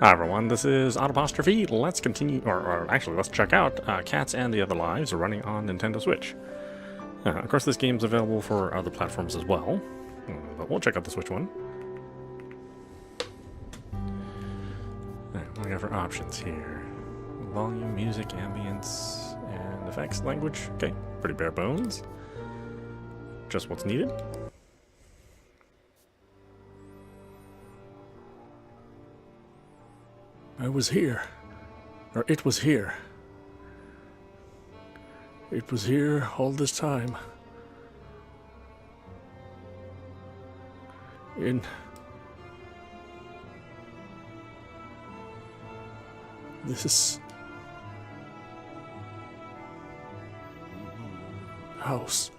Hi everyone, this is audap. Let's continue, or actually let's check out Cats and the Other Lives running on Nintendo Switch. Of course this game's available for other platforms as well, but we'll check out the Switch one. Alright, what do we got for options here? Volume, music, ambience, and effects, language. Okay, pretty bare bones. Just what's needed. I was here. Or it was here. It was here all this time. In this house.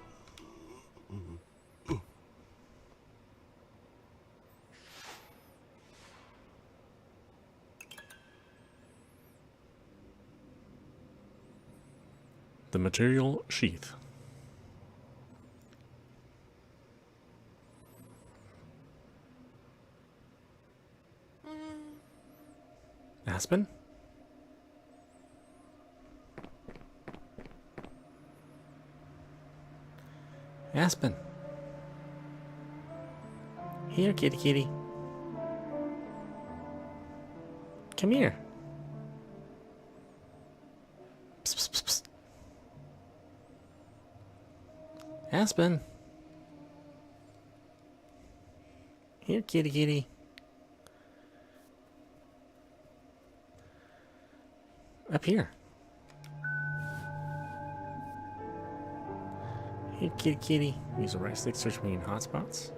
The material sheath. Aspen? Aspen. Here, kitty kitty. Come here. Psst, psst, psst, psst. Aspen. Here, kitty kitty. Up here. Here, kitty kitty. Use the right stick to search between hotspots.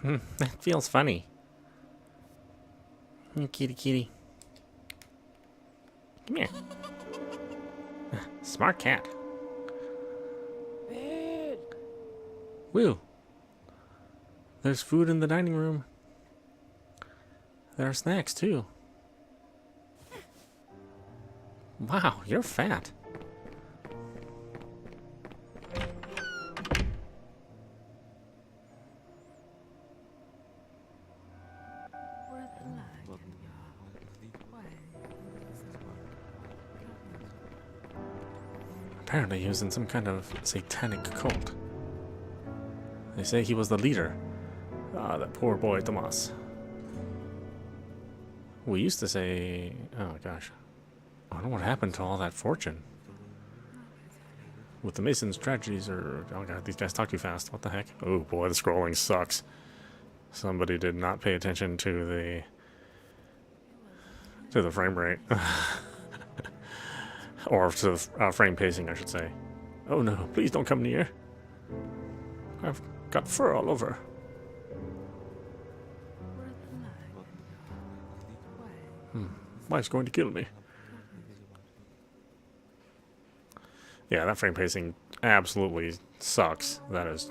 That feels funny. Here, kitty kitty. Come here. Smart cat. Woo. There's food in the dining room. There are snacks too. Wow, you're fat. Apparently he was in some kind of satanic cult. They say he was the leader. Ah, that poor boy Tomas. We used to say... Oh gosh. I don't know what happened to all that fortune. With the Masons' tragedies or... Oh god, these guys talk too fast. What the heck? Oh boy, the scrolling sucks. Somebody did not pay attention to the frame rate. Or to the frame pacing, I should say. Oh no, please don't come near. I've got fur all over. Wife's going to kill me. Yeah, that frame pacing absolutely sucks. That is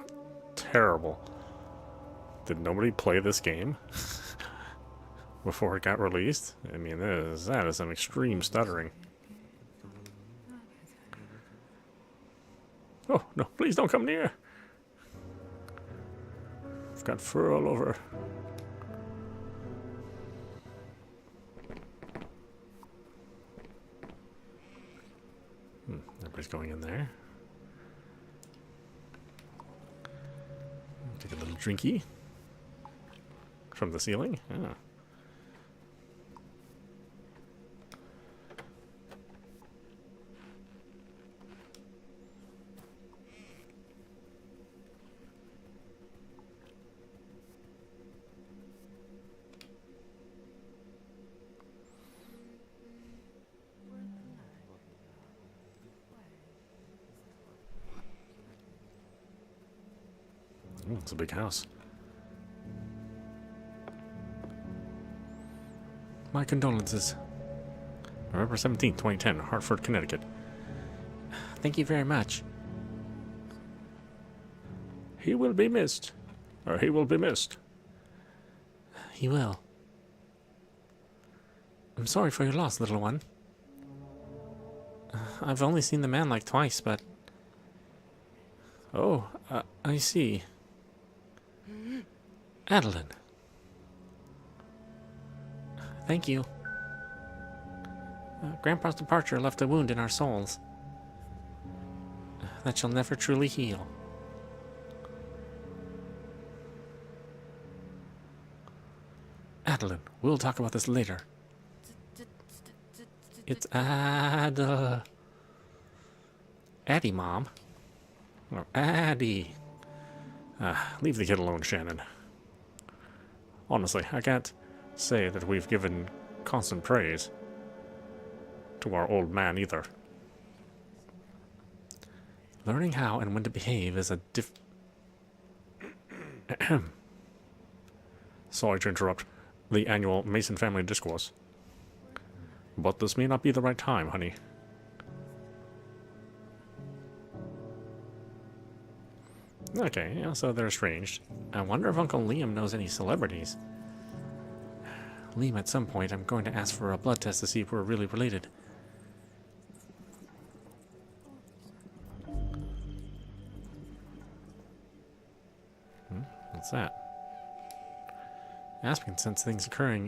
terrible. Did nobody play this game before it got released? I mean, that is some extreme stuttering. Oh, no, please don't come near. I've got fur all over. Everybody's going in there. Take a little drinky from the ceiling. Ah. It's a big house. My condolences. November 17th, 2010, Hartford, Connecticut. Thank you very much. He will be missed. Or he will be missed. He will. I'm sorry for your loss, little one. I've only seen the man like twice, but... Oh, I see. Adeline. Thank you. Grandpa's departure left a wound in our souls that shall never truly heal. Adeline, we'll talk about this later. It's Addie, Mom. Or Addie. Leave the kid alone, Shannon. Honestly, I can't say that we've given constant praise to our old man either. Learning how and when to behave is a Sorry to interrupt the annual Mason family discourse, but this may not be the right time, honey. Okay, yeah, so they're estranged. I wonder if Uncle Liam knows any celebrities. Liam, at some point, I'm going to ask for a blood test to see if we're really related. What's that? Aspen can sense things occurring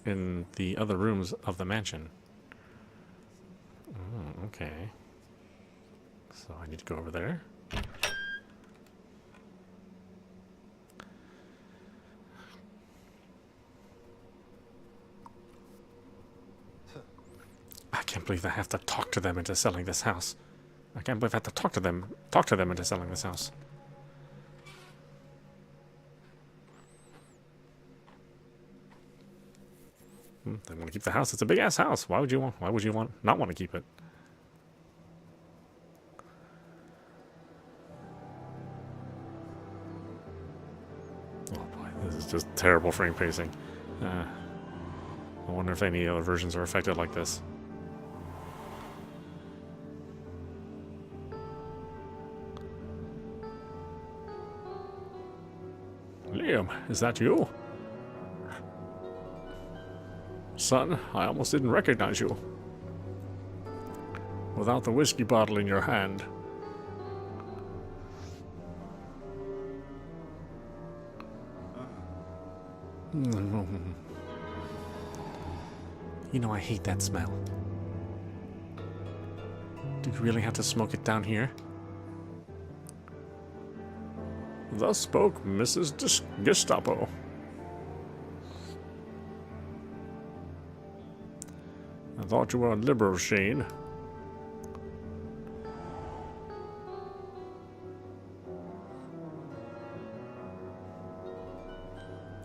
in the other rooms of the mansion. Oh, okay. So I need to go over there. I can't believe I have to talk to them into selling this house. I can't believe I have to talk to them into selling this house. They want to keep the house. It's a big ass house. Why would you not want to keep it? Oh boy, this is just terrible frame pacing. I wonder if any other versions are affected like this. Liam, is that you? Son, I almost didn't recognize you. Without the whiskey bottle in your hand. You know I hate that smell. Did you really have to smoke it down here? Thus spoke Mrs. Gestapo. I thought you were a liberal, Shane.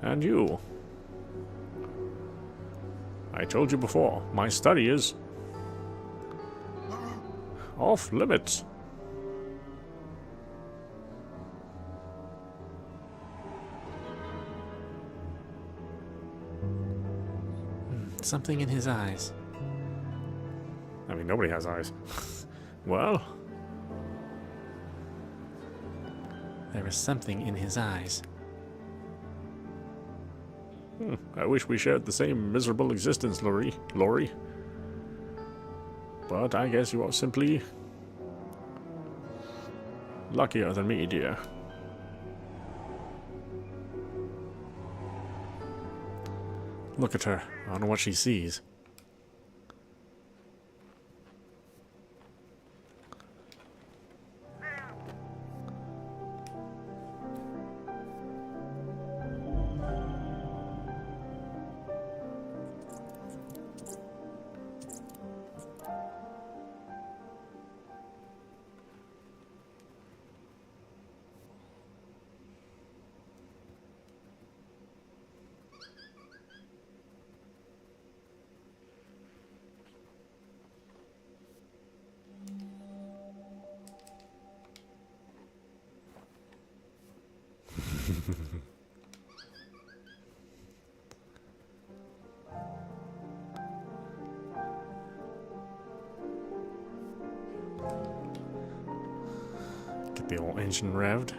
And you. I told you before, my study is off limits. Something in his eyes. I mean, nobody has eyes. Well, There is something in his eyes. I wish we shared the same miserable existence, Lori. But I guess you are simply luckier than me, dear. Look at her. I don't know what she sees. Get the old engine revved.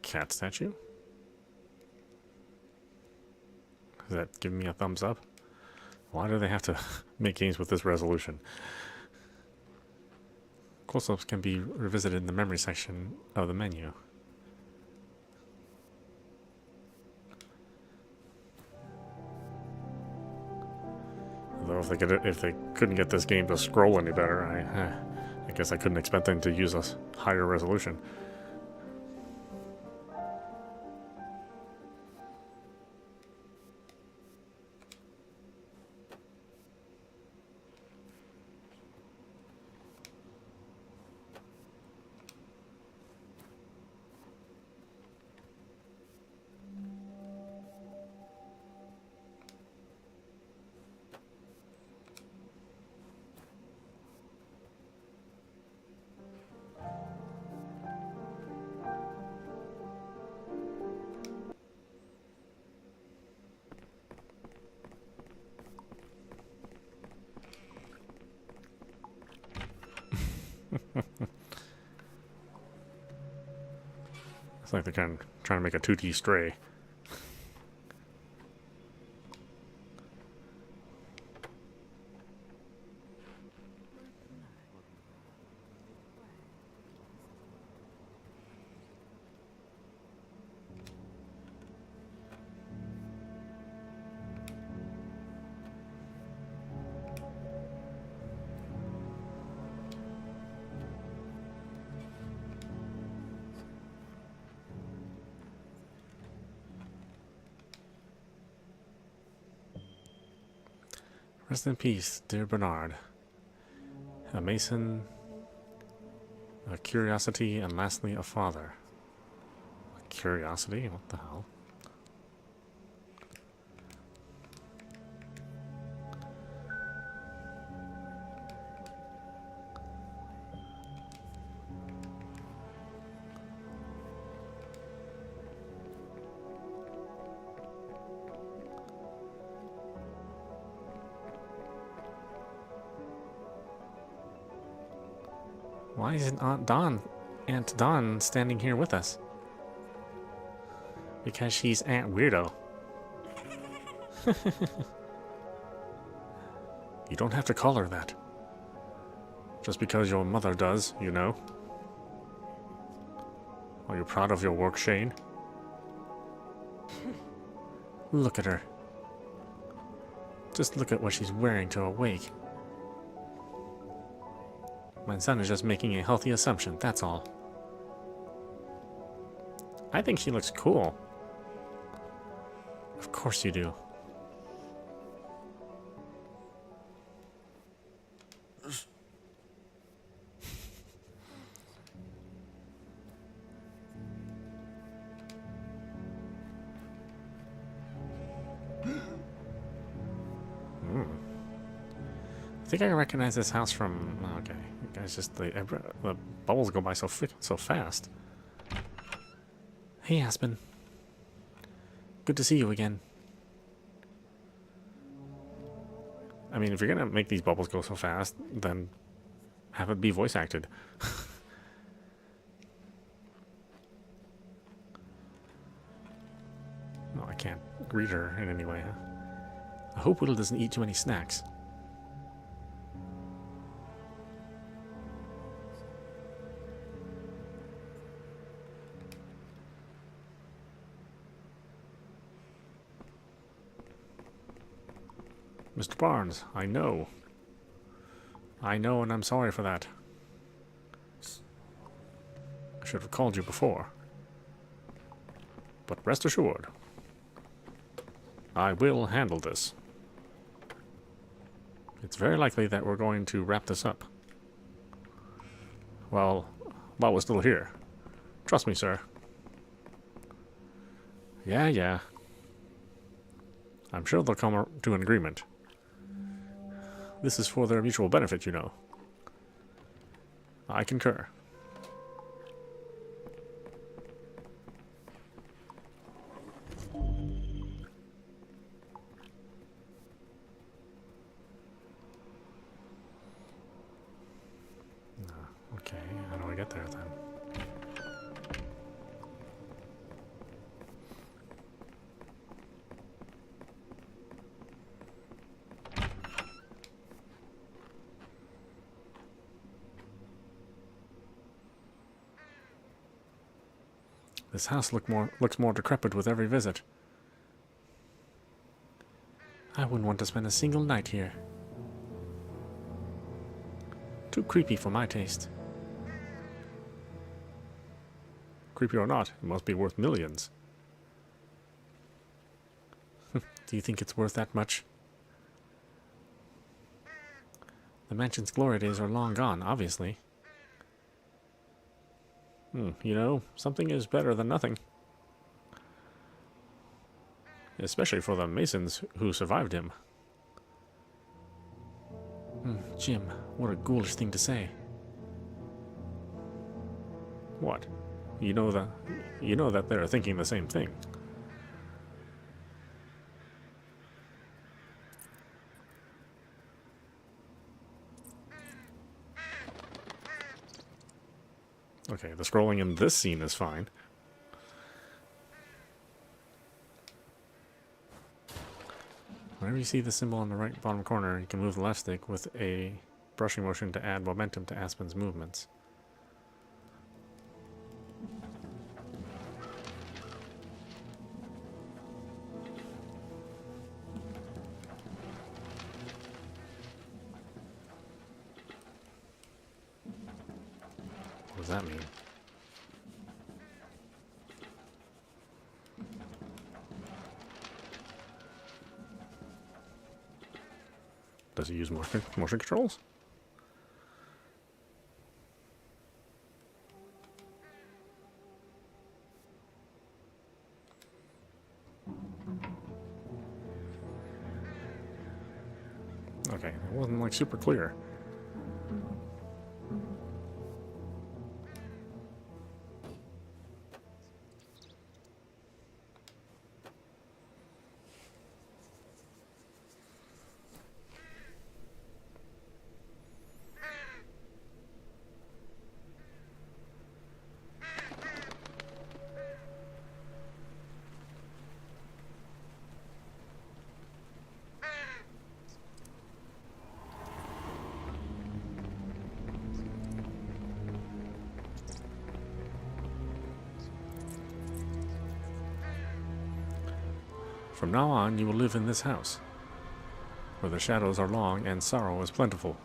Cat statue? Is that giving me a thumbs up? Why do they have to make games with this resolution? Close-ups can be revisited in the memory section of the menu. Though if they couldn't get this game to scroll any better, I guess I couldn't expect them to use a higher resolution. It's like they're kind of trying to make a 2D Stray. Rest in peace, dear Bernard. A mason, a curiosity, and lastly, a father. A curiosity? What the hell? Why isn't Aunt Dawn standing here with us? Because she's Aunt Weirdo. You don't have to call her that. Just because your mother does, you know. Are you proud of your work, Shane? Look at her. Just look at what she's wearing to awake. My son is just making a healthy assumption, that's all. I think she looks cool. Of course you do. I think I recognize this house from... Okay, guys, just the bubbles go by so fast. Hey, Aspen. Good to see you again. I mean, if you're gonna make these bubbles go so fast, then have it be voice acted. No, I can't greet her in any way, huh? I hope Whittle doesn't eat too many snacks. Mr. Barnes, I know. I know, and I'm sorry for that. I should have called you before. But rest assured, I will handle this. It's very likely that we're going to wrap this up. Well, while we're still here. Trust me, sir. Yeah. I'm sure they'll come to an agreement. This is for their mutual benefit, you know. I concur. Okay, how do I get there then? This house looks more decrepit with every visit. I wouldn't want to spend a single night here. Too creepy for my taste. Creepy or not, it must be worth millions. Do you think it's worth that much? The mansion's glory days are long gone, obviously. You know, something is better than nothing. Especially for the Masons who survived him. Jim, what a ghoulish thing to say. What? You know that they're thinking the same thing. Okay, the scrolling in this scene is fine. Whenever you see the symbol on the right bottom corner, you can move the left stick with a brushing motion to add momentum to Aspen's movements. What does that mean? Does he use motion controls? Okay, it wasn't like super clear. From now on, you will live in this house, where the shadows are long and sorrow is plentiful.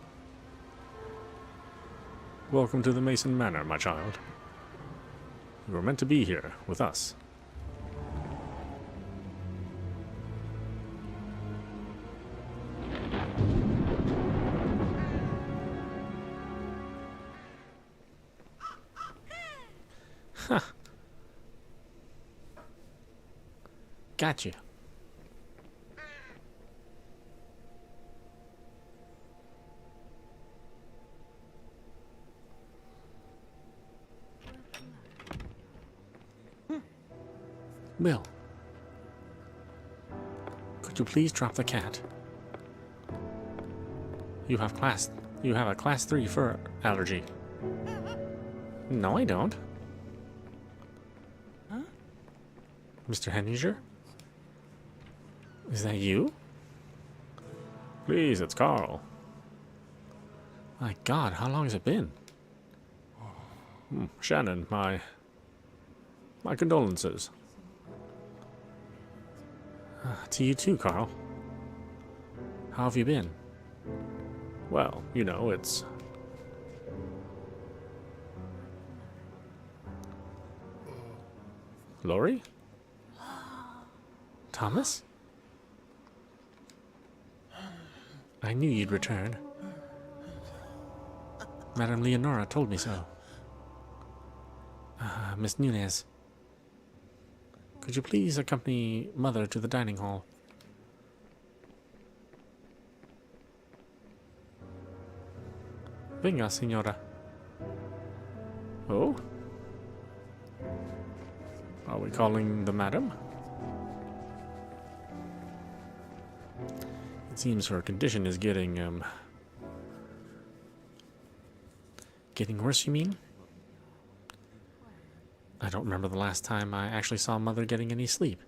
Welcome to the Mason Manor, my child. You were meant to be here, with us. Huh. Gotcha. Bill, could you please drop the cat? You have a class 3 fur allergy. No, I don't. Huh? Mr. Henninger? Is that you? Please, it's Carl. My God, how long has it been? Shannon, my condolences. To you too, Carl. How have you been? Well, you know, it's... Lori? Thomas? I knew you'd return. Madame Leonora told me so. Miss Nunez, could you please accompany Mother to the dining hall? Venga, señora. Oh? Are we calling the madam? It seems her condition is getting, Getting worse, you mean? I don't remember the last time I actually saw Mother getting any sleep.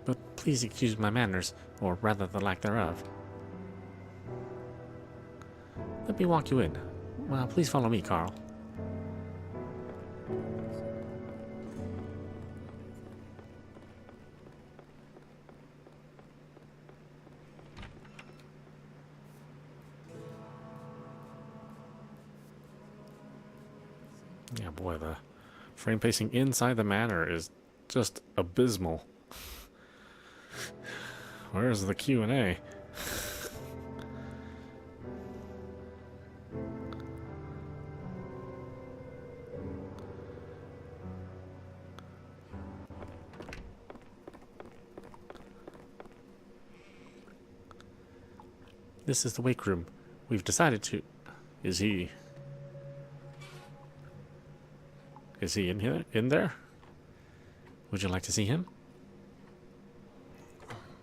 But please excuse my manners, or rather the lack thereof. Let me walk you in. Well, please follow me, Carl. yeah, boy, the frame pacing inside the manor is just abysmal. Where's the Q&A? This is the wake room. We've decided to... Is he in here? In there? Would you like to see him?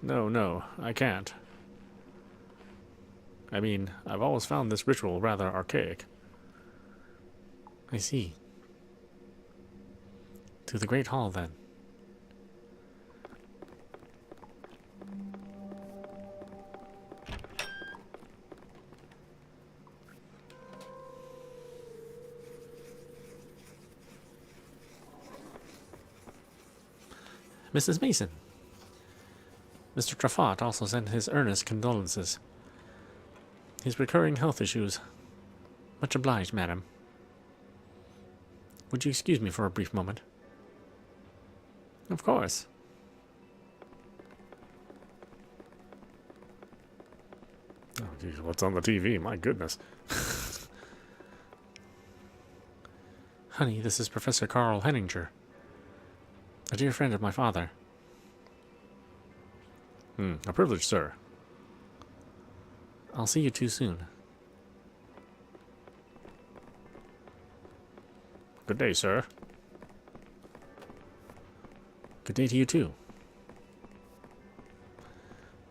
No, I can't. I mean, I've always found this ritual rather archaic. I see. To the Great Hall, then. Mrs. Mason. Mr. Trafot also sent his earnest condolences. His recurring health issues. Much obliged, madam. Would you excuse me for a brief moment? Of course. Oh, geez, what's on the TV? My goodness. Honey, this is Professor Carl Henninger, a dear friend of my father. A privilege, sir. I'll see you too soon. Good day, sir. Good day to you too.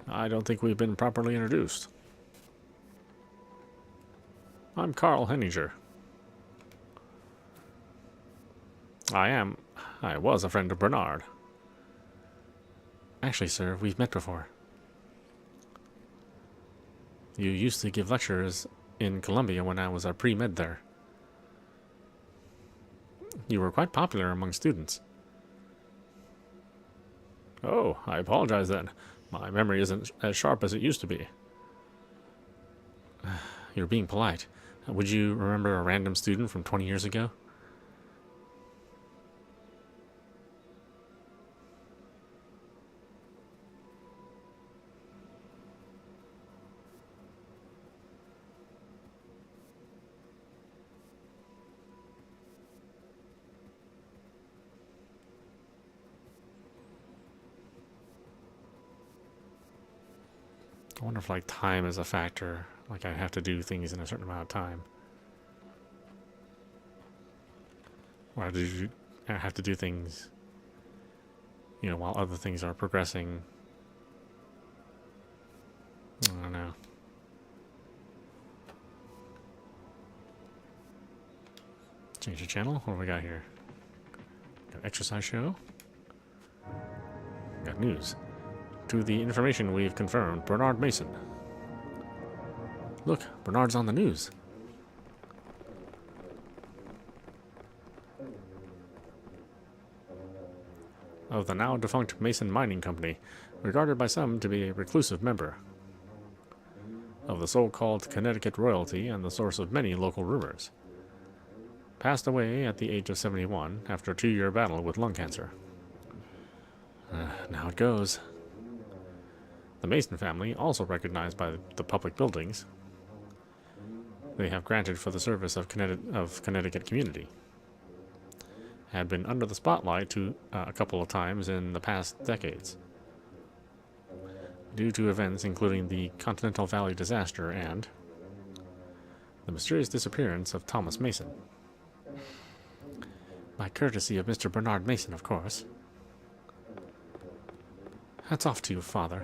I don't think we've been properly introduced. I'm Carl Henninger. I was a friend of Bernard. Actually, sir, we've met before. You used to give lectures in Columbia when I was a pre-med there. You were quite popular among students. Oh, I apologize then. My memory isn't as sharp as it used to be. You're being polite. Would you remember a random student from 20 years ago? I wonder if, like, time is a factor. Like, I have to do things in a certain amount of time. Or I have to do things, you know, while other things are progressing. I don't know. Change the channel. What do we got here? Got an exercise show. Got news. To the information we've confirmed, Bernard Mason. Look, Bernard's on the news. Of the now defunct Mason Mining Company, regarded by some to be a reclusive member of the so-called Connecticut royalty and the source of many local rumors. Passed away at the age of 71 after a 2-year battle with lung cancer. Now it goes. The Mason family, also recognized by the public buildings they have granted for the service of Connecticut community, had been under the spotlight a couple of times in the past decades, due to events including the Continental Valley disaster and the mysterious disappearance of Thomas Mason. By courtesy of Mr. Bernard Mason, of course. Hats off to you, Father.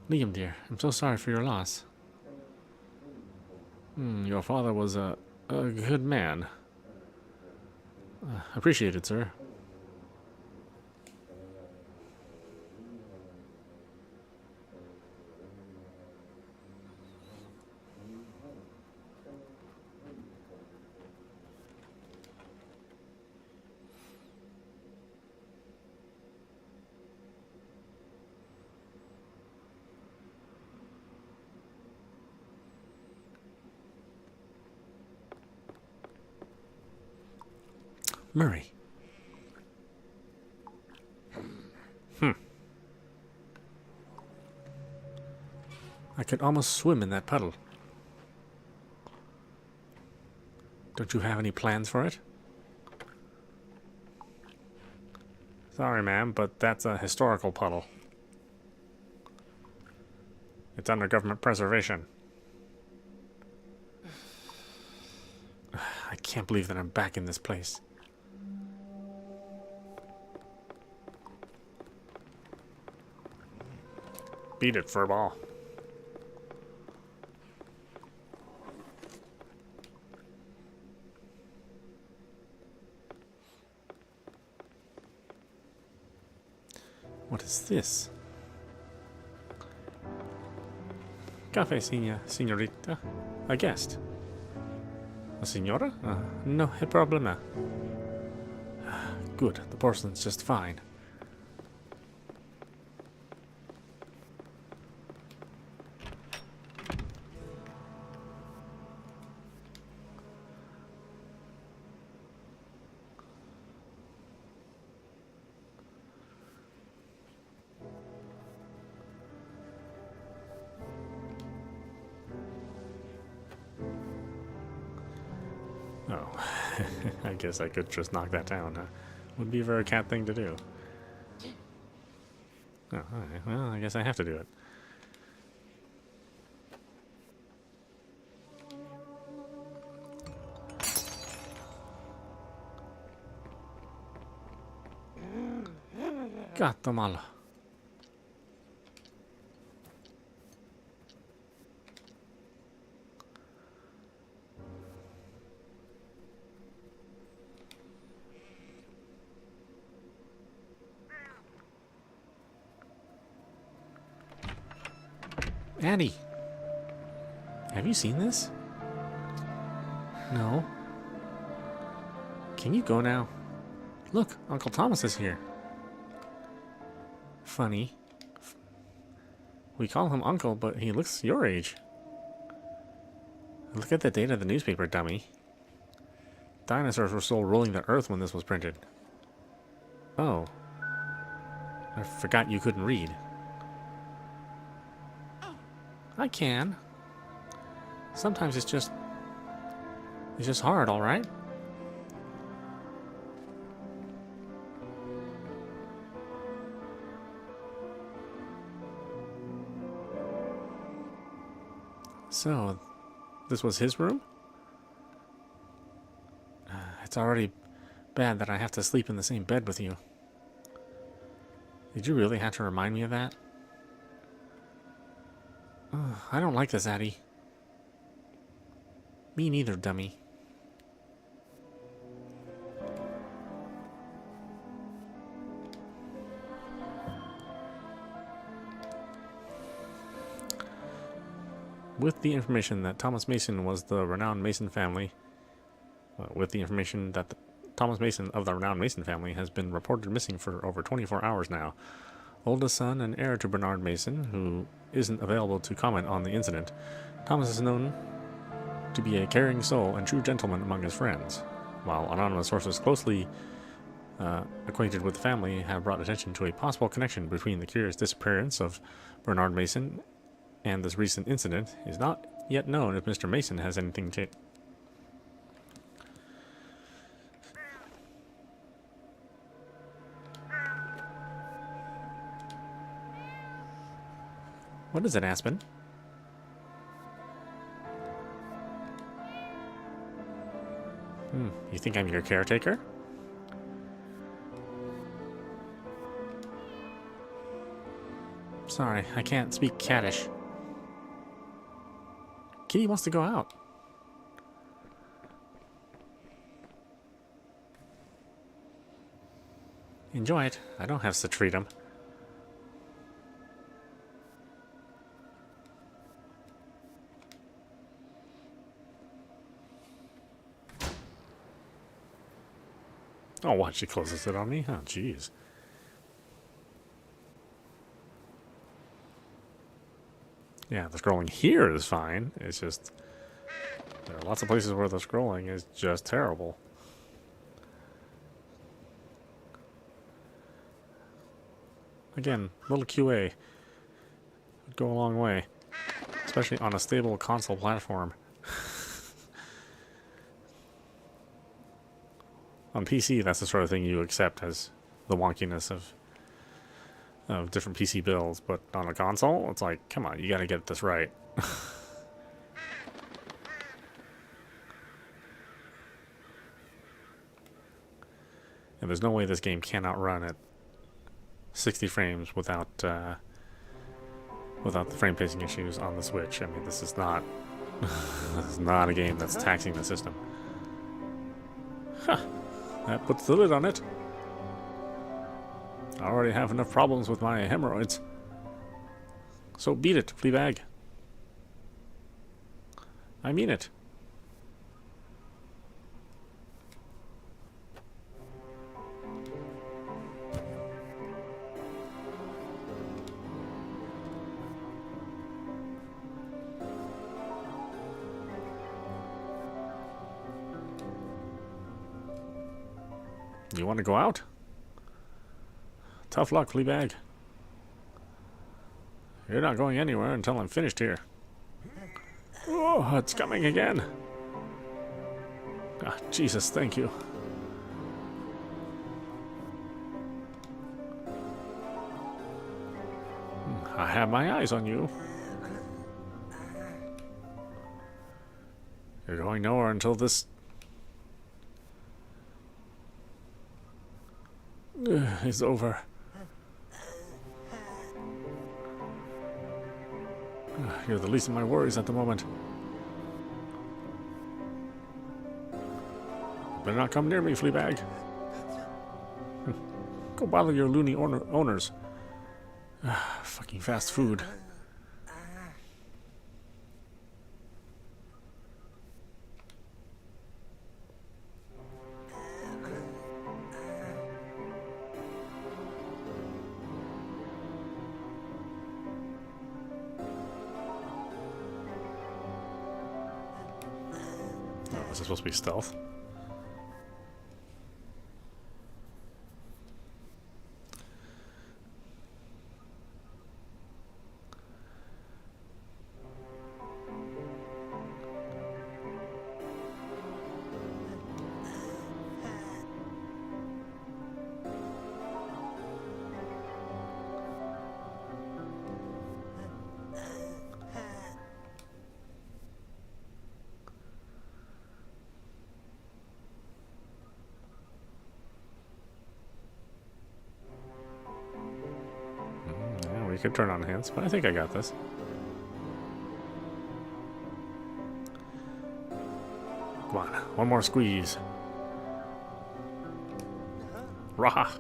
Liam, dear, I'm so sorry for your loss. Your father was a good man. Appreciate it, sir. Murray. I could almost swim in that puddle. Don't you have any plans for it? Sorry, ma'am, but that's a historical puddle. It's under government preservation. I can't believe that I'm back in this place. Beat it, furball. What is this? Cafe, señorita. A guest. A señora? No problema. Good, the porcelain's just fine. Oh, I guess I could just knock that down, huh? Would be a very cat thing to do. Oh, alright. Well, I guess I have to do it. Gatto malo. Annie, have you seen this? No. Can you go now? Look, Uncle Thomas is here. Funny. We call him Uncle, but he looks your age. Look at the date of the newspaper, dummy. Dinosaurs were still ruling the earth when this was printed. Oh. I forgot you couldn't read. I can. Sometimes it's just hard, all right? So, this was his room? It's already bad that I have to sleep in the same bed with you. Did you really have to remind me of that? I don't like this, Addie. Me neither, dummy. With the information that Thomas Mason was the renowned Mason family with the information that Thomas Mason of the renowned Mason family has been reported missing for over 24 hours now. Oldest son and heir to Bernard Mason, who isn't available to comment on the incident, Thomas is known to be a caring soul and true gentleman among his friends, while anonymous sources closely acquainted with the family have brought attention to a possible connection between the curious disappearance of Bernard Mason and this recent incident. It is not yet known if Mr. Mason has anything to... What is it, Aspen? You think I'm your caretaker? Sorry, I can't speak cattish. Kitty wants to go out. Enjoy it. I don't have to treat him. Oh, what? She closes it on me? Oh, jeez. Yeah, the scrolling here is fine. It's just... there are lots of places where the scrolling is just terrible. Again, little QA would go a long way. Especially on a stable console platform. On PC, that's the sort of thing you accept as the wonkiness of different PC builds, but on a console, it's like, come on, you gotta get this right. And there's no way this game cannot run at 60 frames without without the frame pacing issues on the Switch. I mean, this is not this is not a game that's taxing the system. Huh. That puts the lid on it. I already have enough problems with my hemorrhoids. So beat it, Fleabag. I mean it. You want to go out? Tough luck, Fleabag. You're not going anywhere until I'm finished here. Oh, it's coming again. Ah, Jesus, thank you. I have my eyes on you. You're going nowhere until this is over. You're the least of my worries at the moment. Better not come near me, Fleabag. Go bother your loony owners. Fucking fast food. Is it supposed to be stealth? We could turn on hands, but I think I got this. Come on, one more squeeze. Rah!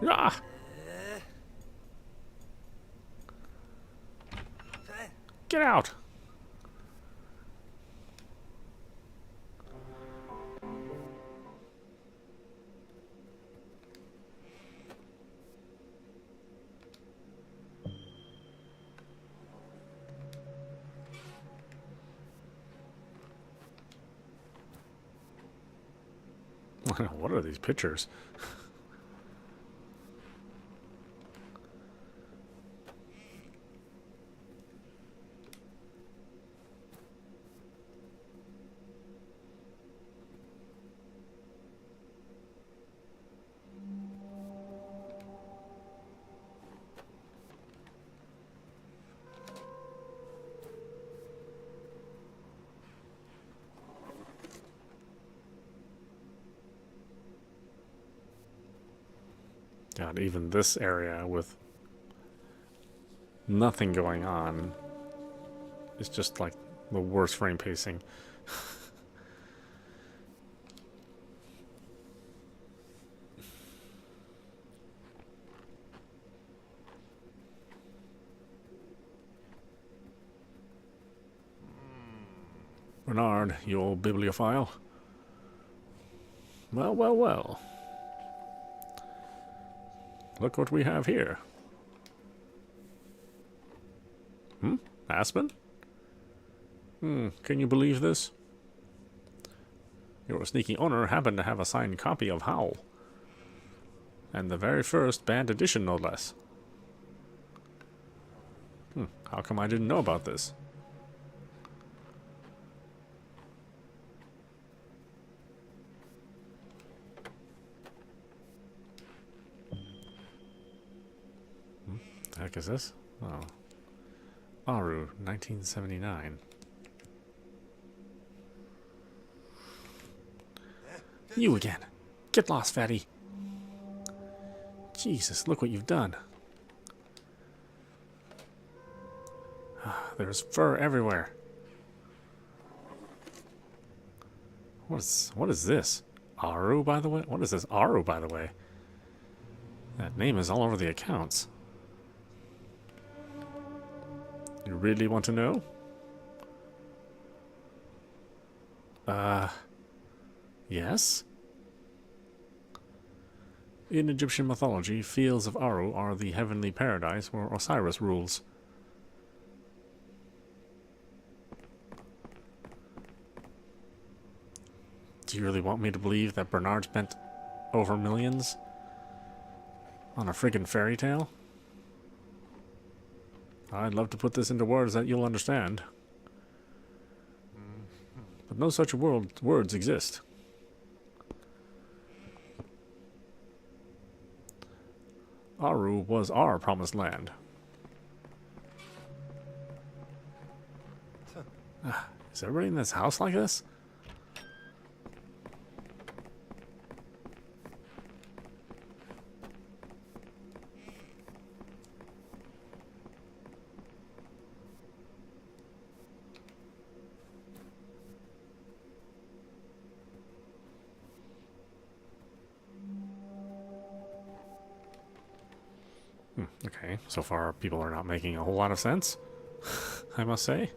Rah! Get out! What are these pictures? God, even this area with nothing going on is just like the worst frame pacing. Bernard, you old bibliophile. Well, well, well. Look what we have here. Aspen? Can you believe this? Your sneaky owner happened to have a signed copy of Howl. And the very first banned edition, no less. How come I didn't know about this? The heck is this? Oh. Aru, 1979. You again. Get lost, fatty. Jesus, look what you've done. There's fur everywhere. What is this? Aru, by the way? What is this Aru, by the way? That name is all over the accounts. You really want to know? Yes? In Egyptian mythology, fields of Aru are the heavenly paradise where Osiris rules. Do you really want me to believe that Bernard spent over millions on a friggin' fairy tale? I'd love to put this into words that you'll understand. But no such words exist. Aru was our promised land. Is everybody in this house like this? Okay, so far people are not making a whole lot of sense, I must say.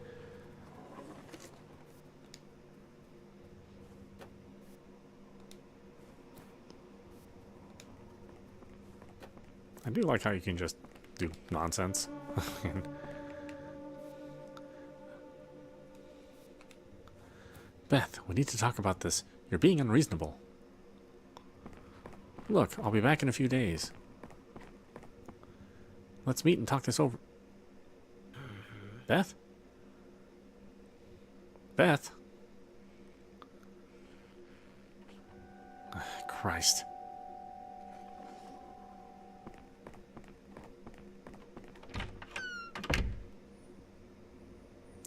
I do like how you can just do nonsense. Beth, we need to talk about this. You're being unreasonable. Look, I'll be back in a few days. Let's meet and talk this over. Beth? Beth? Christ.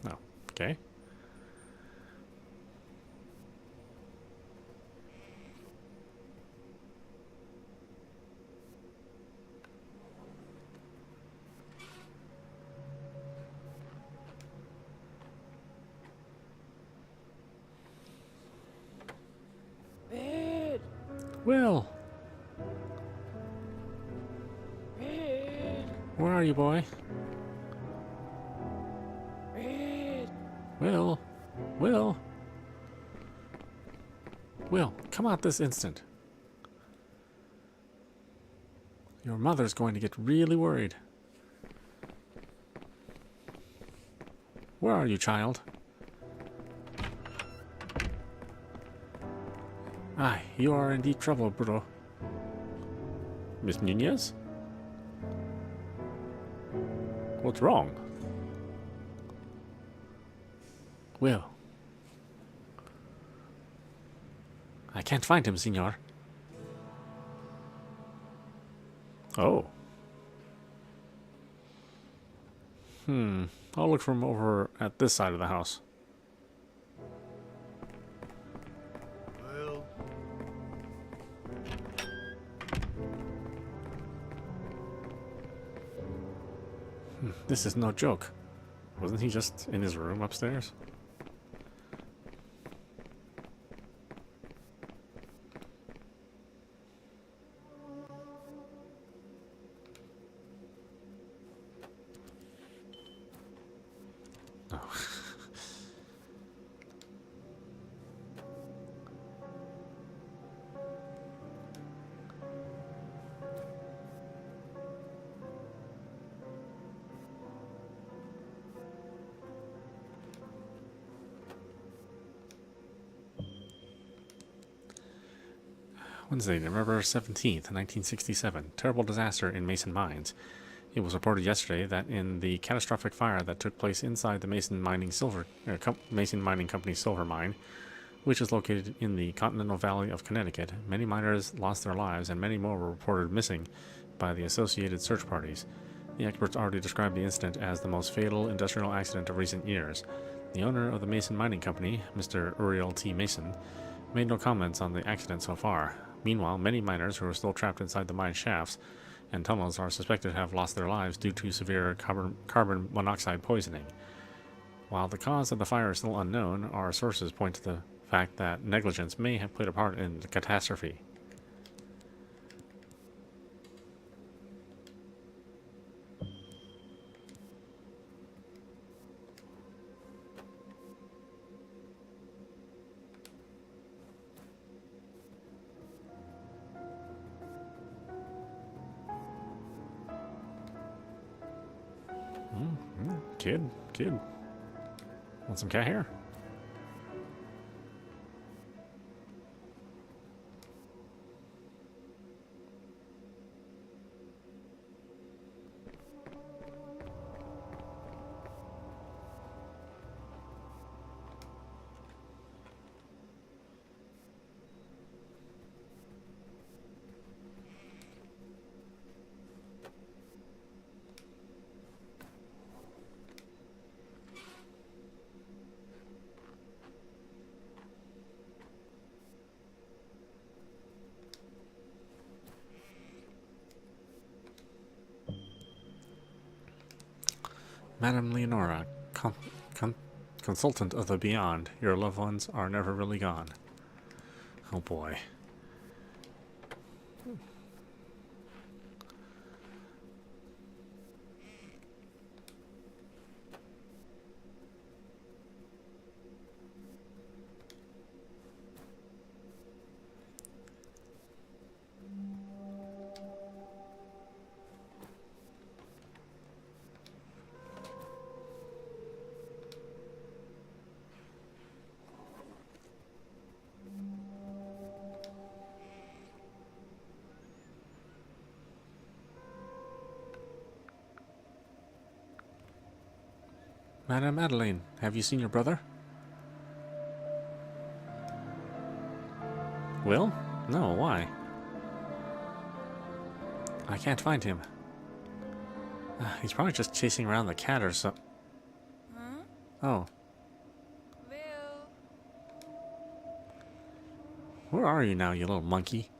Oh, okay. Will! Where are you, boy? Will! Will! Will, come out this instant. Your mother's going to get really worried. Where are you, child? Aye, you are in deep trouble, bro. Miss Nunez? What's wrong? Well, I can't find him, senor. Oh. I'll look for him over at this side of the house. Well, This is no joke. Wasn't he just in his room upstairs? Oh. Wednesday, November 17th, 1967. Terrible disaster in Mason Mines. It was reported yesterday that in the catastrophic fire that took place inside the Mason Mining Company's silver mine, which is located in the Continental Valley of Connecticut, many miners lost their lives and many more were reported missing by the associated search parties. The experts already described the incident as the most fatal industrial accident of recent years. The owner of the Mason Mining Company, Mr. Uriel T. Mason, made no comments on the accident so far. Meanwhile, many miners who are still trapped inside the mine shafts and tunnels are suspected to have lost their lives due to severe carbon monoxide poisoning. While the cause of the fire is still unknown, our sources point to the fact that negligence may have played a part in the catastrophe. Kid. Want some cat hair? Madam Leonora, consultant of the beyond, your loved ones are never really gone. Oh boy. Madame Adeline, have you seen your brother? Will? No, why? I can't find him. He's probably just chasing around the cat or something. Huh? Oh, Will? where are you now, you little monkey?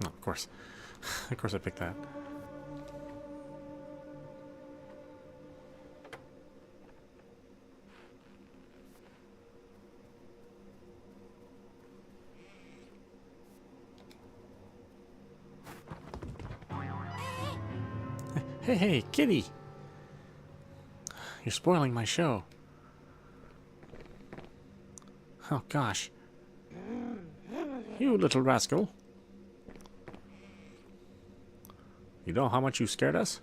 No, of course. Of course I picked that. Hey, kitty! You're spoiling my show. Oh, gosh. You little rascal. You know how much you scared us?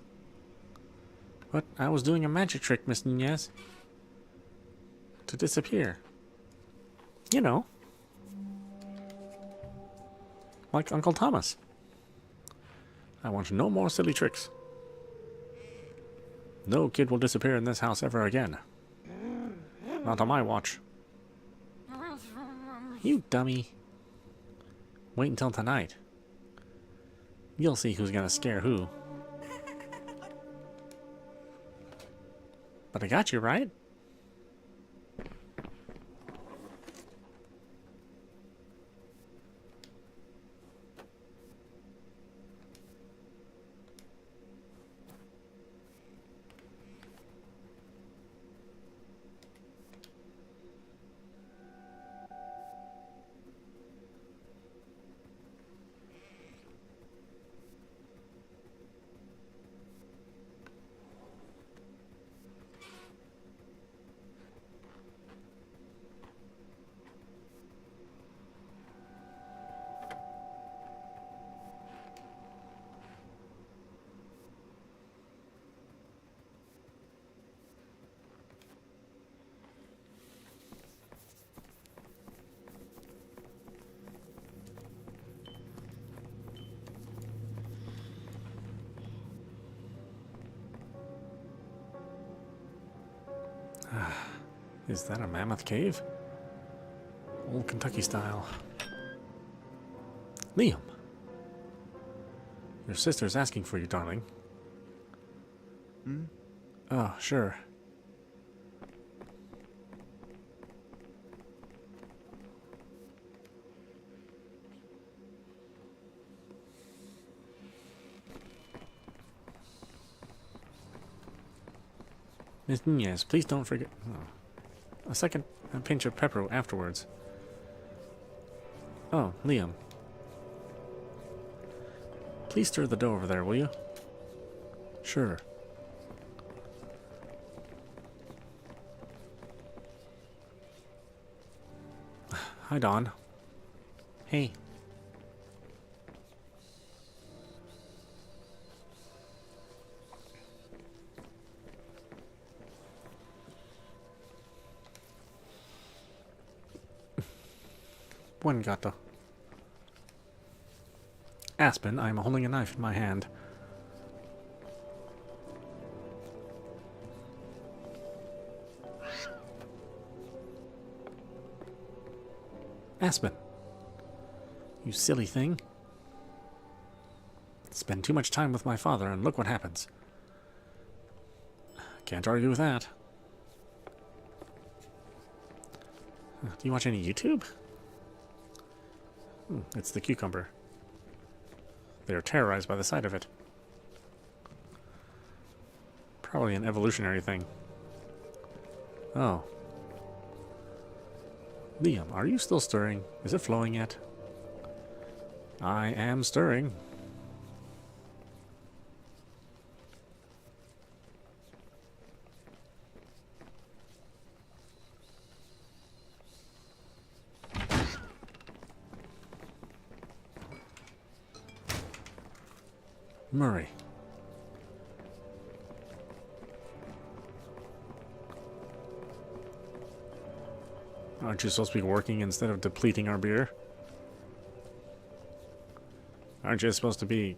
But I was doing a magic trick, Miss Nunez. To disappear. You know. Like Uncle Thomas. I want no more silly tricks. No kid will disappear in this house ever again. Not on my watch. You dummy. Wait until tonight. You'll see who's gonna scare who. But I got you, right? Is that a mammoth cave? Old Kentucky style. Liam! Your sister's asking for you, darling. Hmm? Oh, sure. Miss Nunez, please don't forget... Oh. A second pinch of pepper afterwards. Oh, Liam. Please stir the dough over there, will you? Sure. Hi, Dawn. Hey. Buen gato. Aspen, I am holding a knife in my hand. Aspen. You silly thing. Spend too much time with my father and look what happens. Can't argue with that. Do you watch any YouTube? It's the cucumber. They are terrorized by the sight of it. Probably an evolutionary thing. Oh. Liam, are you still stirring? Is it flowing yet? I am stirring. Murray. Aren't you supposed to be working instead of depleting our beer? Aren't you supposed to be...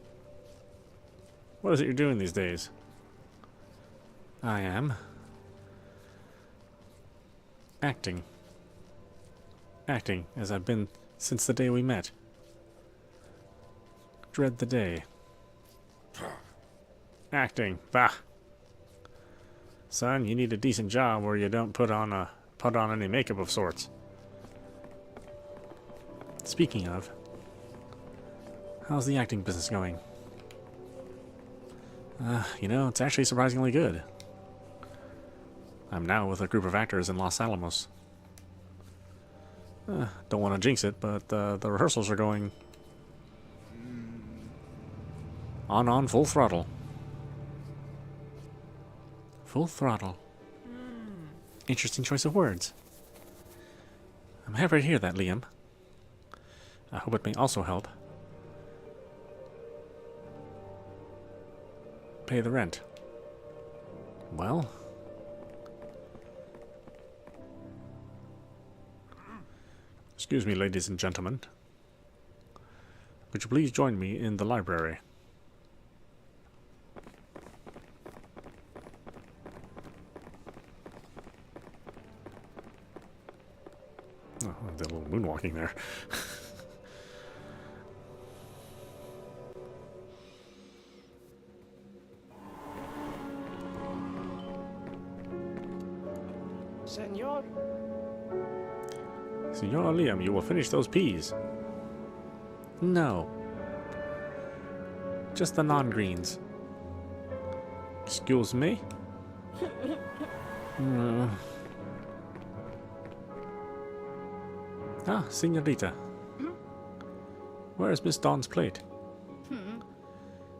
What is it you're doing these days? I am. Acting. Acting, as I've been since the day we met. Dread the day. Acting. Bah. Son, you need a decent job where you don't put on any makeup of sorts. Speaking of, how's the acting business going? You know, it's actually surprisingly good. I'm now with a group of actors in Los Alamos. Don't want to jinx it, but the rehearsals are going on full throttle. Full throttle. Interesting choice of words. I'm happy to hear that, Liam. I hope it may also help pay the rent. Well, excuse me, ladies and gentlemen. Would you please join me in the library? Oh, I did a little moonwalking there. Senor. Senor Liam, you will finish those peas. No. Just the non-greens. Excuse me? Ah, senorita. Where is Miss Dawn's plate?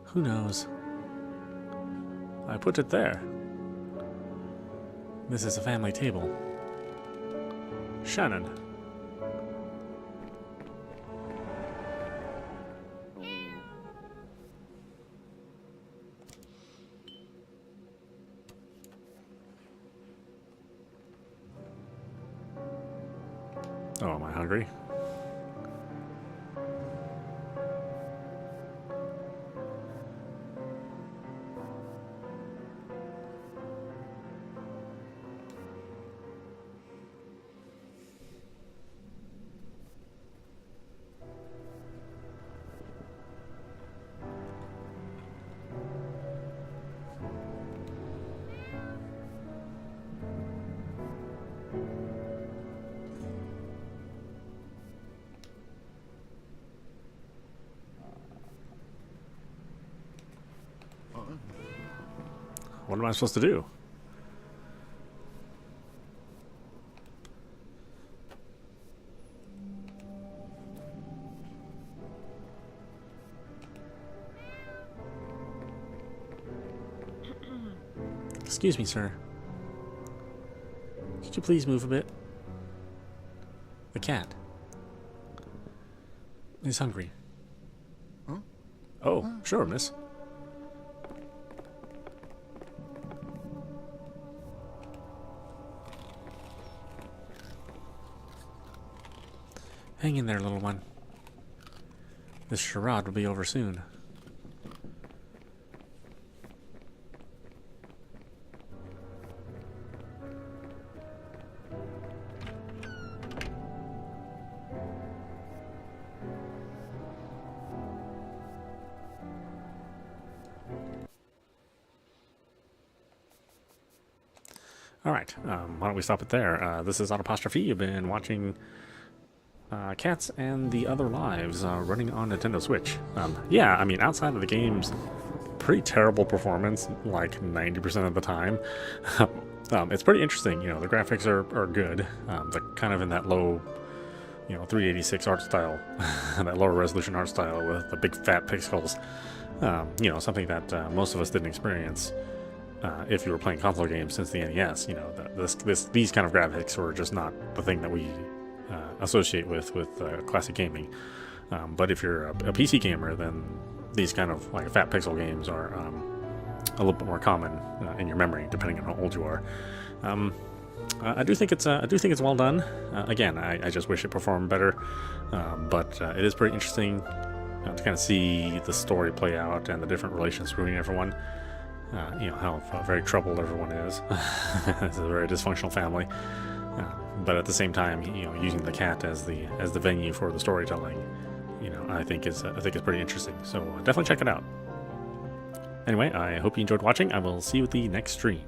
Who knows? I put it there. This is a family table. Shannon. Oh, am I hungry? What am I supposed to do? Excuse me, sir. Could you please move a bit? The cat is hungry. Huh? Oh, sure, miss. Hang in there, little one. This charade will be over soon. Alright, why don't we stop it there? This is audap. You've been watching Cats and the Other Lives running on Nintendo Switch. Yeah, I mean, outside of the game's pretty terrible performance, like 90% of the time, it's pretty interesting. You know, the graphics are good. They're kind of in that low, 386 art style, that lower resolution art style with the big fat pixels. Something that most of us didn't experience if you were playing console games since the NES. These kind of graphics were just not the thing that we associate with classic gaming. But if you're a PC gamer, then these kind of like fat pixel games are a little bit more common in your memory, depending on how old you are. I do think it's well done. Again, I just wish it performed better, but it is pretty interesting to kind of see the story play out and the different relations between everyone. How very troubled everyone is. It's a very dysfunctional family. But at the same time, using the cat as the venue for the storytelling, I think is pretty interesting. So definitely check it out. Anyway, I hope you enjoyed watching. I will see you at the next stream.